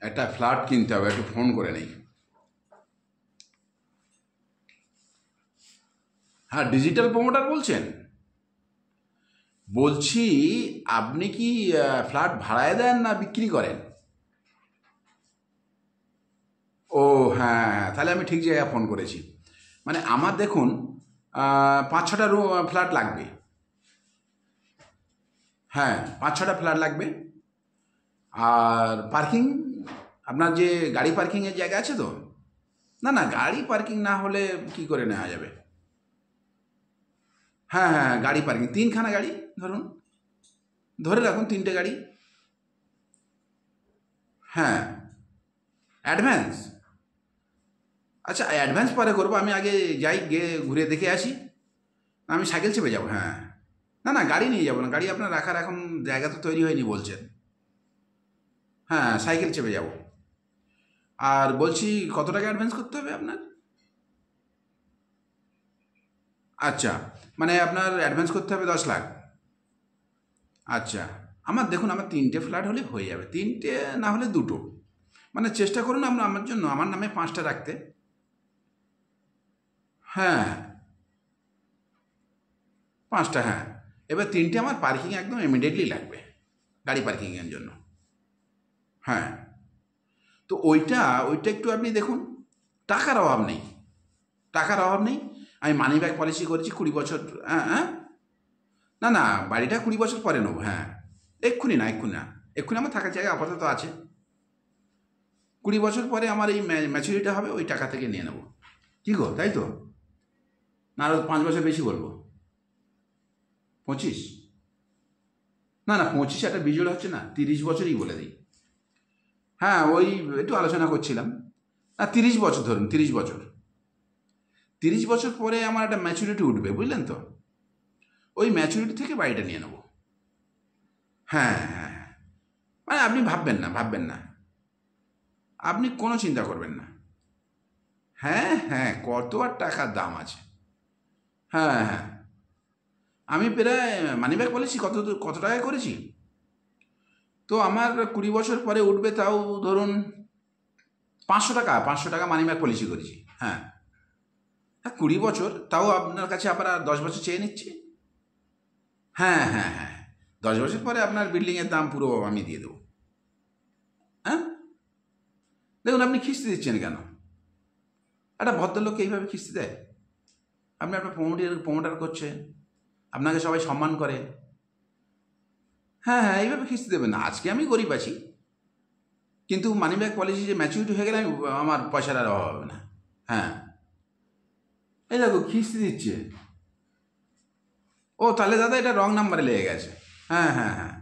একটা ফ্ল্যাট কিনতে হবে, একটু ফোন করে নেই। হ্যাঁ, ডিজিটাল প্রমোটার বলছেন? বলছি, আপনি কি ফ্ল্যাট ভাড়ায় দেন না বিক্রি করেন? ও হ্যাঁ হ্যাঁ, তাহলে আমি ঠিক জায়গায় ফোন করেছি। মানে আমার দেখুন 5-6টা ফ্ল্যাট লাগবে। হ্যাঁ, 5-6টা ফ্ল্যাট লাগবে। আর পার্কিং, আপনার যে গাড়ি পার্কিংয়ের জায়গা আছে তো? না না, গাড়ি পার্কিং না হলে কি করে নেওয়া যাবে? হ্যাঁ হ্যাঁ, গাড়ি পার্কিং 3খানা গাড়ি ধরুন, ধরে রাখুন 3টে গাড়ি। হ্যাঁ, অ্যাডভান্স। আচ্ছা, অ্যাডভান্স পরে করবো, আমি আগে যাই, গিয়ে ঘুরে দেখে আসি। আমি সাইকেল চেপে যাবো, হ্যাঁ। না না, গাড়ি নিয়ে যাবো না, গাড়ি আপনার রাখার এখন জায়গা তো তৈরি হয়নি বলছেন। হ্যাঁ, সাইকেল চেপে যাব। আর বলছি, কত টাকা অ্যাডভান্স করতে হবে আপনার? আচ্ছা, মানে আপনার অ্যাডভান্স করতে হবে 10 লাখ। আচ্ছা, আমার দেখুন, আমার 3টে ফ্ল্যাট হলে হয়ে যাবে, 3টে না হলে 2টো। মানে চেষ্টা করুন আপনার আমার জন্য, আমার নামে 5টা রাখতে। হ্যাঁ, 5টা, হ্যাঁ। এবার 3টে আমার পার্কিং একদম ইমিডিয়েটলি লাগবে, গাড়ি পার্কিংয়ের জন্য। হ্যাঁ, তো ওইটা ওইটা একটু আপনি দেখুন। টাকার অভাব নেই, টাকার অভাব নেই। আমি মানি ব্যাক পলিসি করেছি 20 বছর। হ্যাঁ হ্যাঁ। না না, বাড়িটা 20 বছর পরে নেবো, হ্যাঁ। এক্ষুনি না, এক্ষুনি না। এক্ষুনি আমার থাকার জায়গা আপাতত আছে। 20 বছর পরে আমার এই ম্যাচুরিটি হবে, ওই টাকা থেকে নিয়ে নেবো। কি গো, তাই তো? না, আরও 5 বছর বেশি বলবো? 25? না না, 25 একটা বিজোড় হচ্ছে না, 30 বছরই বলে দিই। হ্যাঁ, ওই একটু আলোচনা করছিলাম। না, 30 বছর ধরুন, 30 বছর। 30 বছর পরে আমার একটা ম্যাচুরিটি উঠবে, বুঝলেন তো? ওই ম্যাচুরিটি থেকে বাড়িটা নিয়ে নেবো। হ্যাঁ হ্যাঁ হ্যাঁ, মানে আপনি ভাববেন না, ভাববেন না, আপনি কোনো চিন্তা করবেন না। হ্যাঁ হ্যাঁ, কত আর টাকার দাম আছে। হ্যাঁ হ্যাঁ, আমি প্রায় মানিব্যাগ পলিসি কত টাকায় করেছি, তো আমার 20 বছর পরে উঠবে, তাও ধরুন 500 টাকা, 500 টাকা মানিব্যাগ পলিসি করেছি। হ্যাঁ হ্যাঁ, 20 বছর, তাও আপনার কাছে আবার আর 10 বছর চেয়ে নিচ্ছি। হ্যাঁ হ্যাঁ হ্যাঁ, 10 বছর পরে আপনার বিল্ডিংয়ের দাম পুরো আমি দিয়ে দেবো। হ্যাঁ, দেখুন, আপনি কিস্তি দিচ্ছেন কেন? একটা ভদ্রলোককে এইভাবে কিস্তি দেয়? আপনি আপনার প্রমোটার করছেন, আপনাকে সবাই সম্মান করে। হ্যাঁ হ্যাঁ, এইভাবে কিস্তি দেবেন না। আজকে আমি গরিব আছি, কিন্তু মানিব্যাগ পলিসি যে ম্যাচুরিটি হয়ে গেলে আমার পয়সার আর অভাব হবে না। হ্যাঁ, এই দেখো কিস্তি দিচ্ছে। ও তাহলে দাদা, এটা রং নাম্বারে লেগে গেছে। হ্যাঁ হ্যাঁ হ্যাঁ,